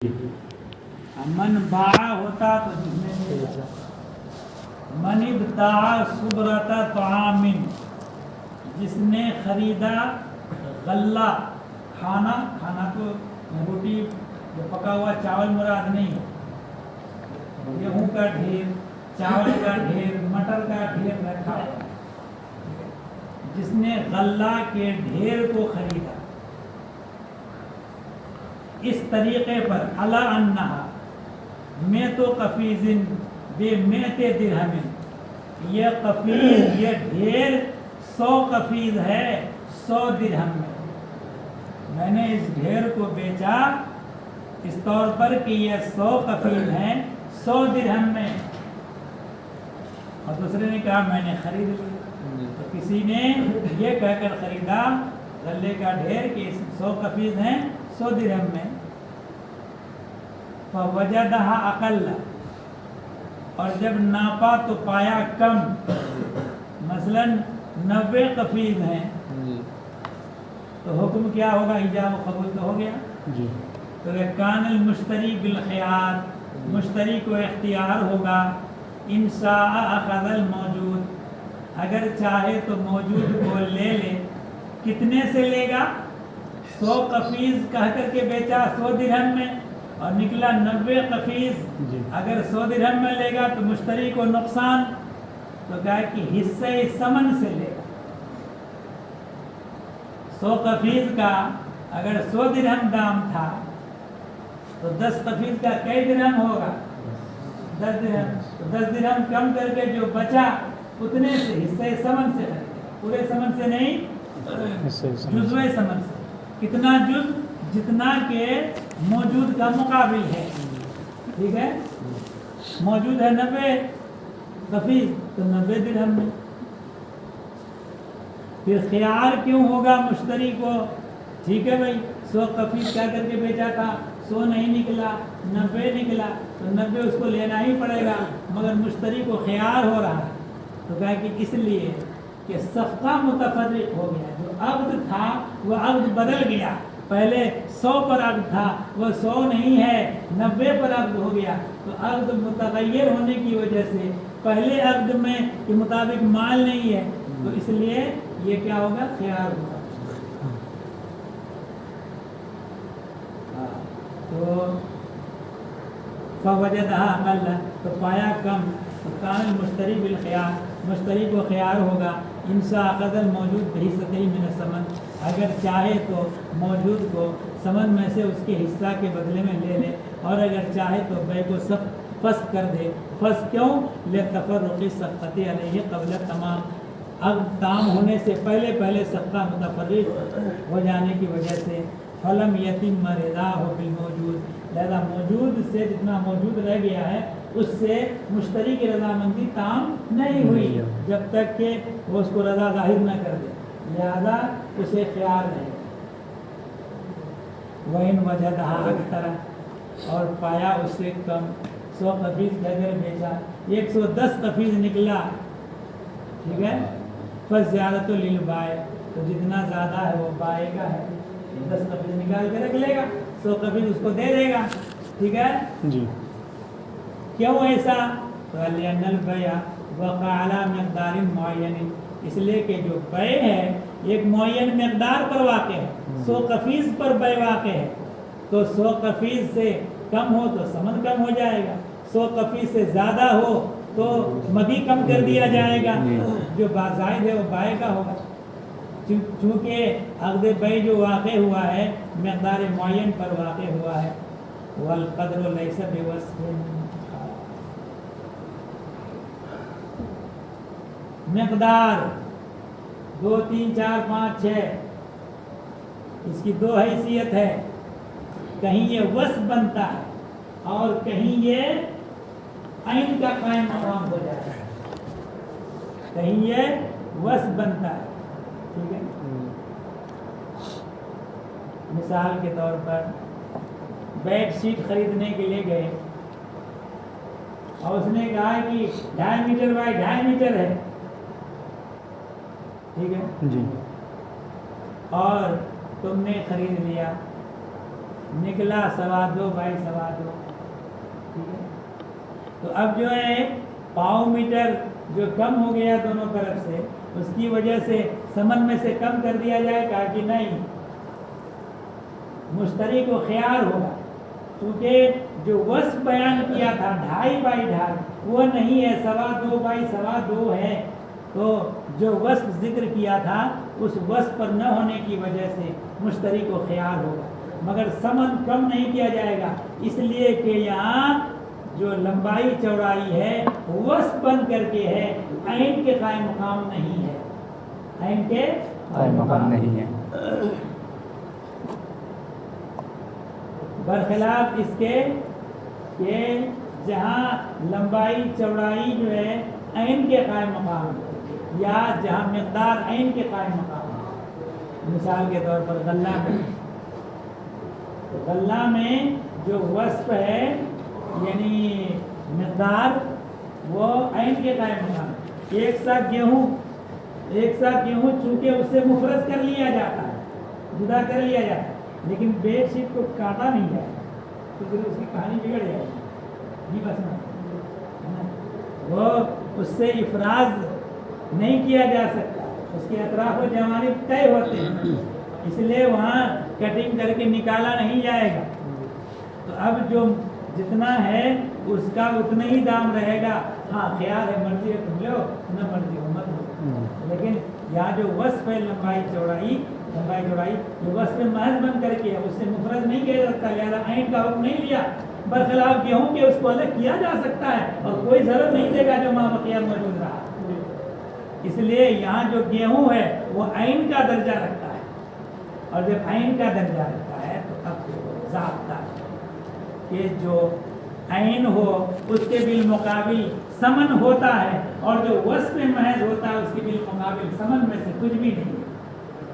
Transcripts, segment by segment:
من باع ہوتا تو جس نے من ابتاع صبرۃ طعام، جس نے خریدا غلہ کھانا تو روٹی جو پکا ہوا چاول مراد نہیں ہے، گیہوں کا ڈھیر، چاول کا ڈھیر، مٹر کا ڈھیر رکھا ہوا، جس نے غلہ کے ڈھیر کو خریدا اس طریقے پر علی انہا میں تو قفیزن بے میت درہم، یہ قفیز یہ ڈھیر 100 قفیز ہے 100 درہم میں نے اس ڈھیر کو بیچا اس طور پر کہ یہ 100 قفیز ہیں 100 درہم میں، اور دوسرے نے کہا میں نے خرید لیا، تو کسی نے یہ کہہ کر خریدا غلے کا ڈھیر کہ 100 قفیز ہیں 100 درہم میں، فوجدها اقل، اور جب ناپا تو پایا کم، مثلا 90 قفیز ہیں تو حکم کیا ہوگا؟ ایجاب و قبول تو ہو گیا جی، تو کان المشتری بالخیار، مشتری کو اختیار ہوگا، ان شاء اخذ الموجود، اگر چاہے تو موجود کو لے لے، کتنے سے لے گا؟ 100 قفیز کہہ کر کے بیچا 100 درہم میں اور نکلا 90 قفیز، اگر 100 درہم میں لے گا تو مشتری کو نقصان، تو کہا کہ حصہ ثمن سے لے گا، 100 قفیز کا اگر 100 درہم دام تھا تو 10 قفیز کا کئی درہم ہوگا؟ 10 درہم، تو 10 درہم کم کر کے جو بچا اتنے سے حصہ ثمن سے خریدے، پورے ثمن سے نہیں، جزوے ثمن سے، کتنا جز؟ جتنا کہ موجود کا مقابل ہے، ٹھیک ہے، موجود ہے 90 قفیز تو 90 درہم میں، پھر خیار کیوں ہوگا مشتری کو؟ ٹھیک ہے بھائی 100 قفیز کیا کر کے بیچا تھا، 100 نہیں نکلا 90 نکلا تو 90 اس کو لینا ہی پڑے گا، مگر مشتری کو خیار ہو رہا ہے، تو کہا کہ اس لیے کہ صفقہ متفرق ہو گیا، جو عقد تھا وہ عقد بدل گیا، پہلے 100 پر عقد تھا وہ 100 نہیں ہے 90 پر عقد ہو گیا، تو عقد متغیر ہونے کی وجہ سے پہلے عقد میں کے مطابق مال نہیں ہے، تو اس لیے یہ کیا ہوگا؟ خیار ہوگا، تو فوجدها اقل، تو پایا کم، تو کان المشتری بالخیار، مشتری کو خیار ہوگا، ان شاء اخذ الموجود بحصتہ من الثمن، اگر چاہے تو موجود کو ثمن میں سے اس کے حصہ کے بدلے میں لے لے، اور اگر چاہے تو بے کو سب فسخ کر دے، فسخ کیوں؟ لتفرق الصفقۃ علیہ قبل تمام، اب تام ہونے سے پہلے صفقہ متفرق ہو جانے کی وجہ سے، فلم یتم رضاہ بالموجود، لہذا موجود سے جتنا موجود رہ گیا ہے اس سے مشتری کی رضامندی تام نہیں ہوئی جب تک کہ وہ اس کو رضا ظاہر نہ کر دے، لہذا اسے خیال نہیں، وَإِنْ وَجَدَهَا أَكْثَرَ، اور پایا اس سے کم، 100 قفیز کہہ کر بیچا 110 قفیز نکلا، ٹھیک ہے، فَزِّيَادَةُ لِلْبَائِعِ، تو جتنا زیادہ ہے وہ بائع کا ہے، 10 قفیز نکال کے رکھ لے گا، 100 قفیز اس کو دے دے گا، ٹھیک ہے جی، کیوں ایسا؟ لِأَنَّ الْبَيْعَ وَقَعَ عَلَى مِقْدَارٍ مُعَيَّنٍ، اس لیے کہ جو بیع ہے ایک معین مقدار پر واقع ہے، 100 قفیز پر بیع واقع ہے، تو 100 قفیز سے کم ہو تو ثمن کم ہو جائے گا، 100 قفیز سے زیادہ ہو تو مبی کم کر دیا جائے گا، جو بازائد ہے وہ بائع کا ہوگا، چونکہ عقد بیع جو واقع ہوا ہے مقدار معین پر واقع ہوا ہے، والقدر لیس بوصف، مقدار 2 3 4 5 6 اس کی 2 حیثیت ہے، کہیں یہ وصف بنتا ہے اور کہیں یہ عین کا قائم مقام ہو جاتا ہے، کہیں یہ وصف بنتا ہے، ٹھیک ہے، مثال کے طور پر بیڈ شیٹ خریدنے کے لیے گئے اور اس نے کہا کہ 2.5 میٹر بائی 2.5 میٹر ہے، ٹھیک ہے جی، اور تم نے خرید لیا، نکلا 2.25 بائی 2.25. ٹھیک ہے. تو اب جو ہے پاؤ میٹر جو کم ہو گیا دونوں طرف سے، اس کی وجہ سے سمن میں سے کم کر دیا جائے. کہا کہ نہیں، مشتری کو خیال ہوگا، کیونکہ جو وصف بیان کیا تھا 2.5 بائی 2.5 وہ نہیں ہے، 2.25 بائی 2.25 ہے. تو جو وصف ذکر کیا تھا اس وصف پر نہ ہونے کی وجہ سے مشتری کو خیال ہوگا، مگر سمن کم نہیں کیا جائے گا، اس لیے کہ یہاں جو لمبائی چوڑائی ہے وصف بن کر کے ہے، عین کے قائم مقام نہیں ہے. عین کے قائم مقام نہیں ہے. برخلاف اس کے کہ جہاں لمبائی چوڑائی جو ہے عین کے قائم مقام ہے، یا جہاں مقدار عین کے قائم مقام ہے. مثال کے طور پر غلہ میں جو وصف ہے یعنی مقدار وہ عین کے قائم مقام ہے. ایک سا گیہوں چونکہ اس سے مفرد کر لیا جاتا ہے، جدا کر لیا جاتا ہے، لیکن بیڈ شیٹ کو کاٹا نہیں جائے تو پھر اس کی کہانی بگڑ جائے گی. بس وہ اس سے افراز نہیں کیا جا سکتا، اس کے اطراف و جوانب طے ہوتے ہیں، اس لیے وہاں کٹنگ کر کے نکالا نہیں جائے گا. تو اب جو جتنا ہے اس کا اتنا ہی دام رہے گا. ہاں خیال ہے مرضی ہے تم لو، نہ مرضی ہو مت لو. لیکن یہاں جو وصف ہے لمبائی چوڑائی جو وصف محض بن کر کے اس سے مفرد نہیں کیا جاتا، لہٰذا عین کا حکم نہیں لیا. برخلاف گیہوں کے اس کو الگ کیا جا سکتا ہے اور کوئی ضرورت نہیں دے گا جو ماں بقیہ موجود رہا. اس لیے یہاں جو گیہوں ہے وہ عین کا درجہ رکھتا ہے، اور جب عین کا درجہ رکھتا ہے تو اب ضابطہ کہ جو عین ہو اس کے بالمقابل سمن ہوتا ہے، اور جو وصف محض ہوتا ہے اس کے بالمقابل سمن میں سے کچھ بھی نہیں ہے.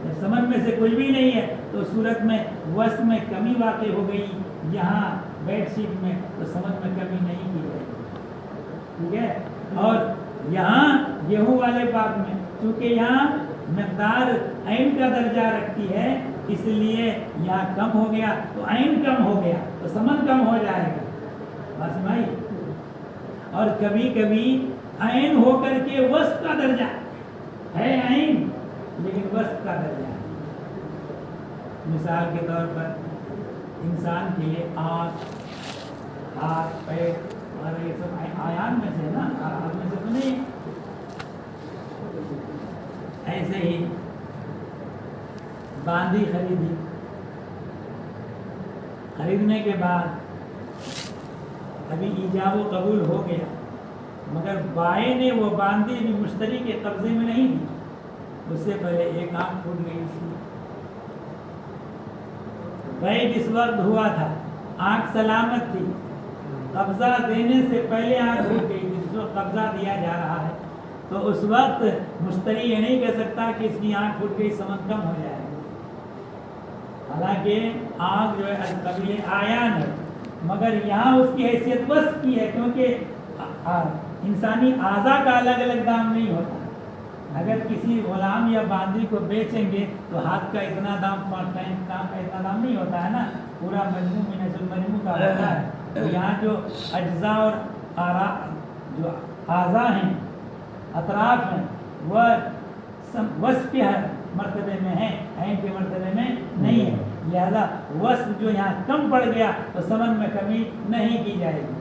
جب سمن میں سے کچھ بھی نہیں ہے تو صورت میں وصف میں کمی واقع ہو گئی. یہاں بیڈ شیٹ میں تو سمن میں کمی نہیں کی گئی. ٹھیک ہے. اور یہاں گیہوں والے باب میں چونکہ یہاں مقدار عین کا درجہ رکھتی ہے، اس لیے یہاں کم ہو گیا تو عین کم ہو گیا تو سمن کم ہو جائے گا. بات سمجھ. اور کبھی کبھی عین ہو کر کے وصف کا درجہ ہے، عین لیکن وصف کا درجہ ہے. مثال کے طور پر انسان کے لیے آنکھ، ہاتھ، پیر اور یہ سب آیات میں سے نا، ہاتھ میں سے تو نہیں. ایسے ہی باندھی خریدی، خریدنے کے بعد ابھی ایجاب و قبول ہو گیا، مگر بائیں نے وہ باندھی بھی مشتری کے قبضے میں نہیں دی. اس سے پہلے ایک آنکھ پھوٹ گئی تھی. بیع جس وقت ہوا تھا آنکھ سلامت تھی، قبضہ دینے سے پہلے آنکھ پھوٹ گئی تھی. جس وقت قبضہ دیا جا رہا ہے تو اس وقت مشتری یہ نہیں کہہ سکتا کہ اس کی آنکھ پھوٹ گئی سمن کم ہو جائے. حالانکہ آنکھ جو ہے قبیل آیان ہے، مگر یہاں اس کی حیثیت وصف کی ہے، کیونکہ انسانی اعضاء کا الگ الگ دام نہیں ہوتا. اگر کسی غلام یا باندی کو بیچیں گے تو ہاتھ کا اتنا دام، پینٹ کا اتنا دام نہیں ہوتا ہے نا، پورا مجموع من المجموع کا ہوتا ہے. تو یہاں جو اجزاء اور جو اعضاء ہیں، اطراف ہیں، وہ وصف کے ہر مرتبے میں ہیں، عین کے مرتبے میں نہیں ہے. لہذا وصف جو یہاں کم پڑ گیا تو سمن میں کمی نہیں کی جائے گی،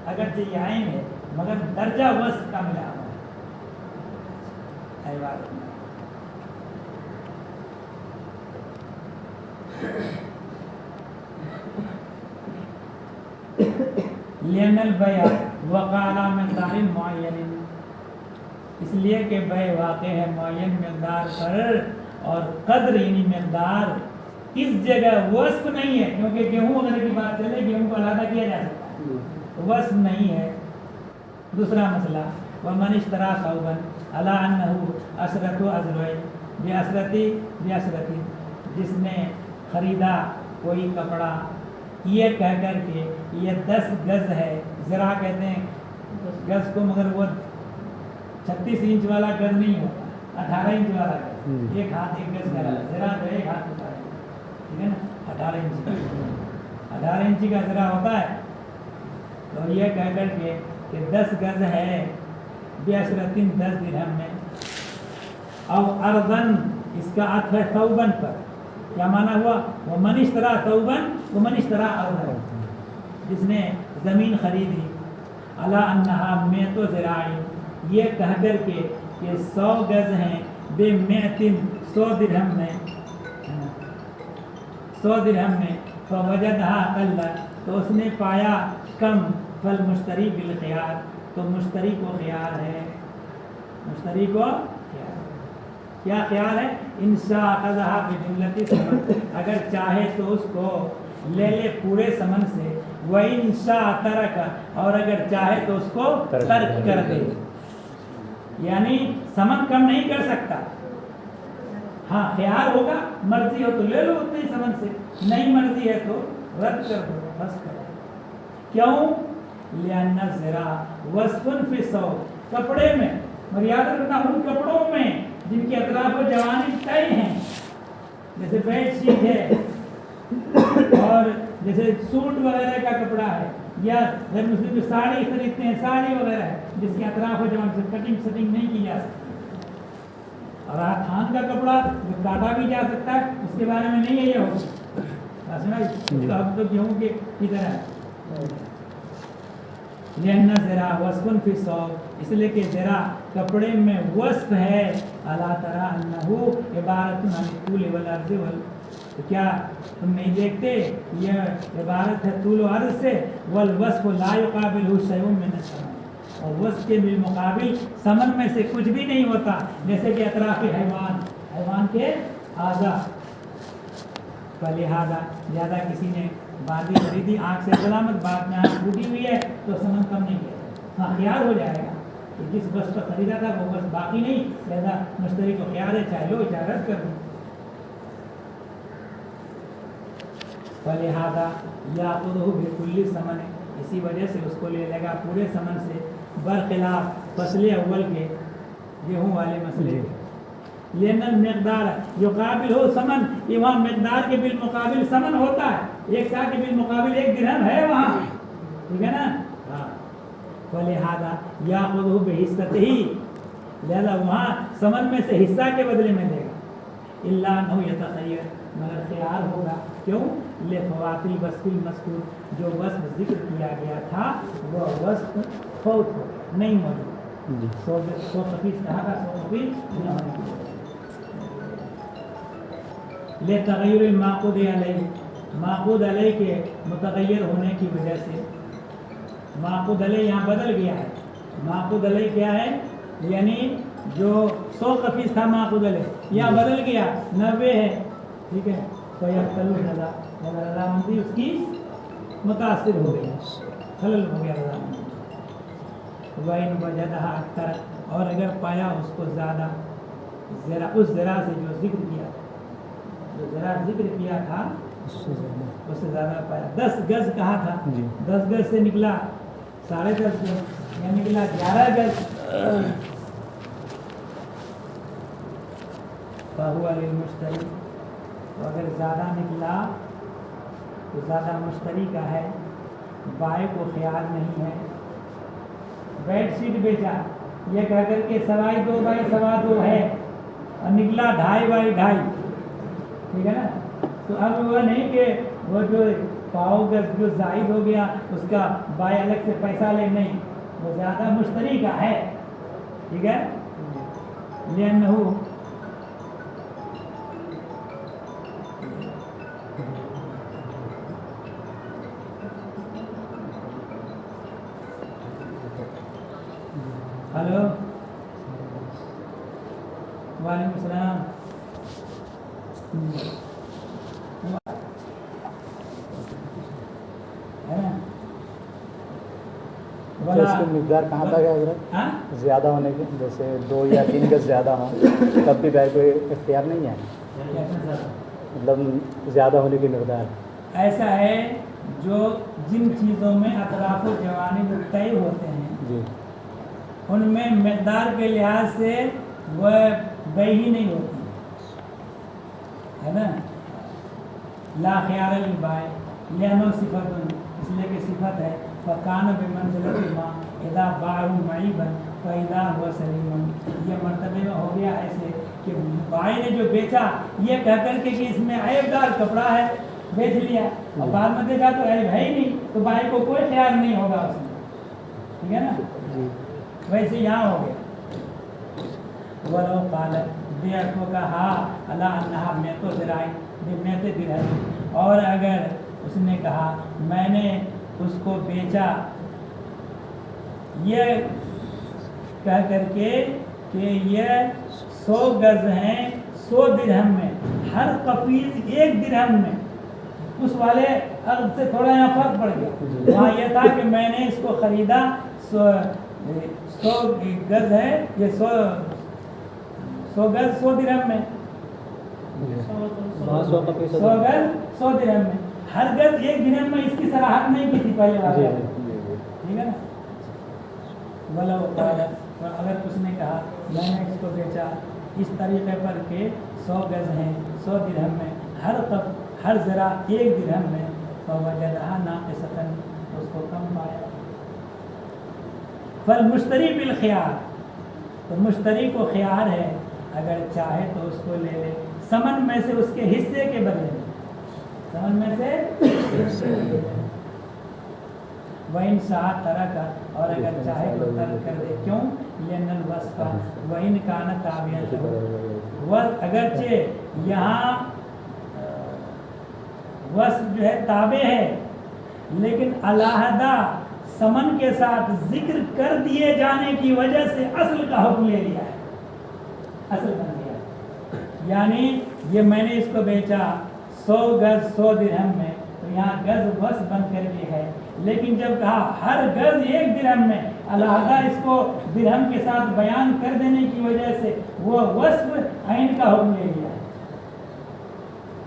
اگرچہ یہ عین ہے مگر درجہ وصف کا ملا ہوا ہے. لأن البيع وقع على مقدار معین، اس لیے کہ بیع واقع ہے معین مقدار پر، اور قدر یعنی مقدار اس جگہ وصف نہیں ہے. کیونکہ گیہوں وغیرہ کی بات چلے، گیہوں کو علیحدہ کیا جا سکتا ہے، وصف نہیں ہے. دوسرا مسئلہ ومن اشترى ثوبا على انه عشرة اذرع بعشرة، جس نے خریدا کوئی کپڑا یہ کہہ کر کے یہ 10 گز ہے. ذرا کہتے ہیں گز کو، مگر وہ 36 انچ والا گز نہیں ہوتا، 18 انچ والا گز. ایک ہاتھ ایک گز کا ذرا جو ایک ہاتھ ہوتا ہے، ٹھیک ہے نا، 18 انچ. 18 इंची का ज़रा होता है। तो ये कह कर के कि 10 गज है बेअशरतिन 10 दिरहम में। अब अर्दन इसका अर्थ है तौबन पर, क्या माना हुआ? वो मनिश्तरा तौबन वो मनिश्तरा अर्दन, जिसने ज़मीन खरीदी अला अन्नहा में तो ज़राइन, ये कह कर के कि 100 गज हैं बेमेतिन 100 दिरहम में, 100 दिरहम में। फवजदहा अक़ल्ल, तो उसने पाया कम। फल मुश्तरी बिल ख़ियार, तो मुश्तरी को ख़ियार है, मुश्तरी को ख़ियार। क्या ख़ियार है? इंशा अख़ज़हा बिजुमलति समन, अगर चाहे तो उसको ले ले पूरे समन से। व इंशा तरक, और अगर चाहे तो उसको तर्क कर दे, यानी समन कम नहीं कर सकता। हाँ ख़ियार होगा, मर्जी हो तो ले लो उतने ही समन से, नहीं मर्जी है तो रद्द कर दो, बस करो। क्यों? लिअन्ना ज़रा वस्फ़ुन फ़ी सौब, कपड़े में, मर्यादा रखना उन कपड़ों में जिनके अतराफ जवानी तय हैं, जैसे बेडशीट है और जैसे सूट वगैरह का कपड़ा है, या जब मुस्लिम साड़ी खरीदते हैं, साड़ी वगैरह है जिसके अतराफ जवान से कटिंग सटिंग नहीं की जा सकती। और थान का कपड़ा जो काटा भी जा सकता है, उसके बारे में नहीं है ये होगा, अब तो गेहूँ के की तरह। लिअन्ना ज़रा वस्फ़ुन फ़ी सौब, इसलिए कि ज़रा कपड़े में वस्फ़ है। अला तरा अन्नहु इबारतुन अन तूल वल अर्ज़ वल, तो क्या तुम नहीं देखते यह इबारत है तूल व अर्ज़ से। वल वस्फ़ ला युक़ाबिलहु शैउन मिन अस्समन, और वस्फ़ के बिलमुक़ाबिल समन में से कुछ भी नहीं होता, जैसे कि अतराफ़ी हैवान, हैवान के आज़ा। लिहाजा ज़्यादा किसी ने बाजी खरीदी, आँख से सलामत, बाद में आँख टूटी हुई है तो समन कम नहीं किया। हाँ ख्याल हो जाएगा कि जिस बस पर खरीदा था वो बस बाकी नहीं, ज़्यादा मुश्तरी को ख्याल है, चाहे लो चाहे रद्द कर दो। लिहाजा या खुद बिकुल्ली समन, इसी वजह से उसको ले लेगा पूरे समन से, बरखिलाफ फसले अव्वल के, गेहूँ वाले मसले। लेकिन मकदार युक़ाबिल हो समन, ये वहाँ मकदार के बिल मुकाबिल समन होता है, एक साथ के बिल मुकाबिल 1 दिरहम है वहाँ, ठीक है ना। हाँ, फलिहाजा या खुद बेहिस्सत ही, लिहाजा वहाँ समन में से हिस्सा के बदले में देगा। इल्ला नहु यतख़य्यर, मगर ख़ियार होगा। क्यों? ले फ़वातिल वस्फ़िल मज़कूर, जो वस्फ़ जिक्र किया गया था वह वस्फ़ फौत हो, नहीं मौजूद। 100 कफ़ीस कहा था, 100 कफ़ीस ले तग़य्युर माक़ूद अलैहि, माक़ूद अलैहि के मुतग़य्यर होने की वजह से, माक़ूद अलैहि यहाँ बदल गया है। माक़ूद अलैहि क्या है? यानी जो 100 कफ़ीस था माक़ूद अलैहि, यहाँ बदल गया 90 है, ठीक है। तो यह रज़ामंदी उसकी मुतासिर हो गई, खलल हो गया रज़ामंदी। वइन वजदहा अक्तर, और अगर पाया उसको ज़्यादा, ज़रा उस ज़रा से जो जिक्र किया, जो ज़रा जिक्र किया था उससे ज़्यादा पाया। 10 गज कहा था, 10 गज से निकला 10.5 गज, या निकला 11 गज, फाहुवा लिलमुश्तरी, तो अगर ज़्यादा निकला तो ज़्यादा मुश्तरी का है, बाय को ख्याल नहीं है। बेडशीट बेचा, ये कह कर के 2.25 बाई 2.25 है और निकला 2.5 बाई 2.5, ठीक है ना। तो अब वो नहीं कि वो जो पाव गज जो जायद हो गया उसका बाय अलग से पैसा ले, नहीं, वो ज़्यादा मुश्तरी का है, ठीक है। लिअन्नहु हेलो वालेकुम सलाम। है ना, तो इसकी मिक़दार कहाँ तक है हज़रत? हाँ, ज़्यादा होने की, जैसे 2 या 3 गज ज़्यादा हो तब भी बैर कोई इख्तियार नहीं है, मतलब ज़्यादा होने की मिक़दार। ऐसा है जो जिन चीज़ों में अतराफ़ जवानी तय होते हैं जी, उनमें मिक़दार के लिहाज से वह बई ही नहीं होती है ना। ला ख़ियार लिल बाय, लियानो सिफत, इसलिए कि सिफत है। फ़कान बिमंज़िलति मा इज़ा बाअहु मईबन फ़इज़ा हुवा सलीमन, ये मर्तबे में हो गया ऐसे कि भाई ने जो बेचा ये कह कर के कि इसमें ऐबदार कपड़ा है, बेच लिया, और बाद में देखा तो ऐब है ही नहीं, तो भाई को कोई ख्याल नहीं होगा उसमें, ठीक है ना। वैसे यहाँ हो गया। वलो काल दिया को कहा अला अन्हा मैं तो ज़राई मैं तो दिरहम, और अगर उसने कहा मैंने उसको बेचा ये कह करके कि ये 100 गज हैं 100 दिरहम में, हर कफीज 1 दिरहम में, उस वाले अर्ज से थोड़ा यहाँ फर्क पड़ गया। वहाँ यह था कि मैंने इसको ख़रीदा 100 गज है, ये 100 गज 100 दिरहम में, 100 गज 100 दिरहम में, हर गज 1 दिरहम में इसकी सराहत नहीं की थी पहले वाले, ठीक है ना। बोला तो अगर उसने कहा मैंने इसको बेचा इस तरीके पर के 100 गज हैं 100 दिरहम में, हर ज़रा 1 दिरहम में, तो वजदहा नाक़िसतन, उसको कम पाया। फल मुश्तरी बिल ख़ियार, तो मुश्तरी को ख़ियार है, अगर चाहे तो उसको ले ले समन में से उसके हिस्से के बदले में, समन में से वइन शाह तरह का, और अगर चाहे तो तर्क कर दे, क्यों लेनल वस्फा वइन कान ताबियत, वह अगरचे यहाँ वस्फ जो है ताबे है, लेकिन अलहदा समन के साथ जिक्र कर दिए जाने की वजह से असल का हुक्म ले लिया है, असल बन गया। यानी ये मैंने इसको बेचा 100 गज 100 दिरहम में, तो यहाँ गज वस्फ बन कर के है, लेकिन जब कहा हर गज 1 दिरहम में, अलहदा इसको दिरहम के साथ बयान कर देने की वजह से वो वस्फ आइन का हुक्म ले लिया।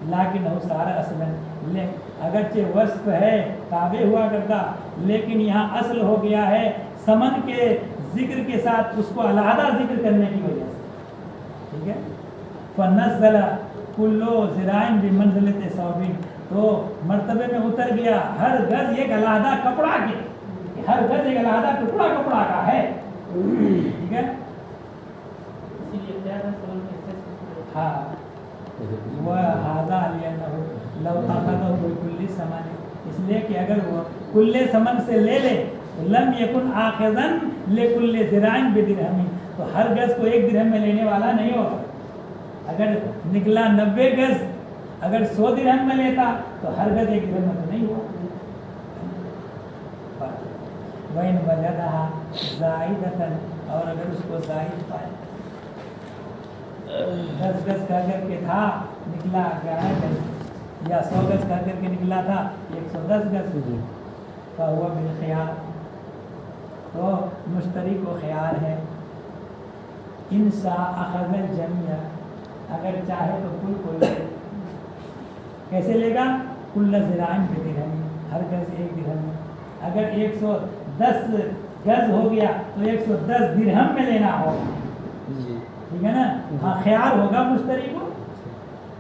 लाकिन वो सारा असलन ले, अगरचे वस्फ है ताबे हुआ करता, लेकिन यहाँ असल हो गया है समन के जिक्र के साथ उसको अलहदा जिक्र करने की वजह से, ठीक है। फनज़्ज़ला कुल्लो ज़िराइन बिमंज़िलति सौबिन, तो मर्तबे में उतर गया हर गज एक अलहदा कपड़ा के, हर गज एक अलहदा टुकड़ा कपड़ा का है, ठीक है। हाँ वह हादा लव अखज़हु बिकुल्लि समन, इसलिए कि अगर वो कुल्ले समन से ले ले तो लम यकुन आखिज़न लिकुल्लि ज़िराइन बिदिरहम, तो हर गज को 1 दिरहम में लेने वाला नहीं होगा। अगर निकला 90 गज, अगर 100 दिरहम में लेता तो हर गज 1 दिरहम में तो नहीं हुआ। वइन वजदहा ज़ाइदतन, और अगर उसको जायद पाए, 10 गज कह करके था निकला 11 गज, या 100 गज कह करके निकला था 110 गज, तो हुआ बिल ख़ियार, तो मुश्तरी को ख़ियार है। इंसा अखज़ल जमिया, अगर चाहे तो कुल को ले, कैसे लेगा, कुल्ल ज़िराइन बिदिरहम, हर गज 1 दिरहम। अगर 110 गज हो गया तो 110 दिरहम में लेना होगा, ठीक है ना। हाँ ख्याल होगा मुश्तरी को,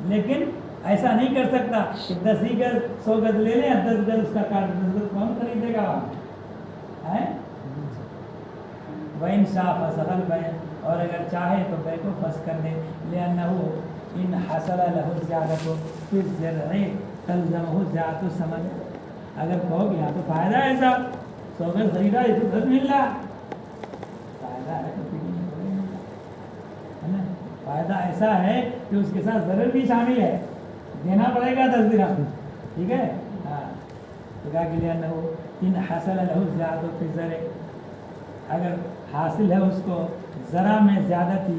लेकिन ऐसा नहीं कर सकता कि 10 ही गज 100 गज ले लें, 10 गज उसका काट, 10 गज कौन खरीदेगा है। वइन शाह फसल बैन, और अगर चाहे तो बै को फस कर दे, लिअन्नहु इन हसल लहु ज़ियादतु फिर ज़रई तलज़महु ज़ातु समन, अगर कहोगे यहाँ तो फ़ायदा है साहब, 100 गज खरीदा इसको 10 मिल रहा, फ़ायदा है तो है ना। फ़ायदा ऐसा है कि उसके साथ ज़रर भी शामिल है, देना पड़ेगा 10 दिरहम, ठीक है। हाँ तो कहा कि लिअन्नहु इन हसल लहु ज़ियादतु फिर ज़रई, अगर हासिल है उसको ज़रा में ज़्यादती,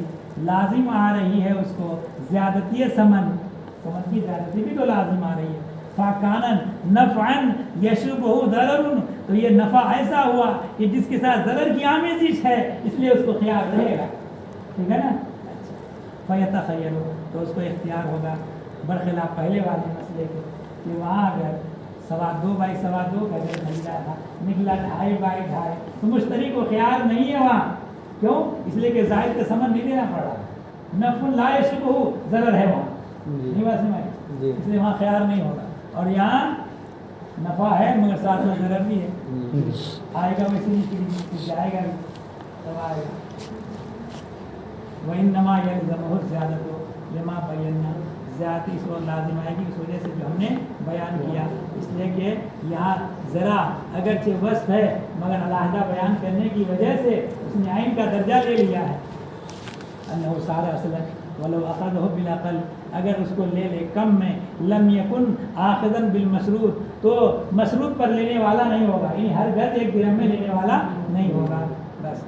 लाजिम आ रही है उसको ज़्यादती समन, समन की ज़्यादती भी तो लाजिम आ रही है। फ़ाकानन नफ़अन यशुबहु ज़ररुन, तो ये नफ़ा ऐसा हुआ कि जिसके साथ ज़रर की आमेज़िश है, इसलिए उसको ख्याल रहेगा, ठीक है ना। फ़यतख़य्यरु, तो उसको इख्तियार होगा, बरखिलाफ़ पहले वाले मसले के कि वहाँ अगर 2.25 बाई 2.25 का अगर खरीदा था, निकला 2.5 बाई 2.5, तो मुश्तरी को ख्याल नहीं है वहाँ, क्यों, इसलिए कि ज़ायद का समन नहीं देना पड़ा, नफ़ुन ला यशुबहु ज़रर है वहाँ, नहीं बात समझ, इसलिए वहाँ ख्याल नहीं होगा। और यहाँ नफ़ा है मगर साथ में ज़रर भी है, आएगा वैसे नहीं जाएगा भी तब आएगा। वही नमा यलज़मुहु ज़ियादतु लिमा बयन्ना, ज़्यादती इस वक्त लाजिम आएगी इस वजह से जो हमने बयान किया, इसलिए कि यहाँ ज़रा अगरचे वस्फ है मगर अलहदा बयान करने की वजह से उसने आइन का दर्जा ले लिया है। अन्नहु सारा असलन वलो अख़ज़हु बिल अक़ल, अगर उसको ले ले कम में लम यकुन आख़िज़न बिल मशरूत, तो मशरूत पर लेने वाला नहीं होगा, यानी हर गज एक दिरहम में लेने वाला नहीं होगा। बस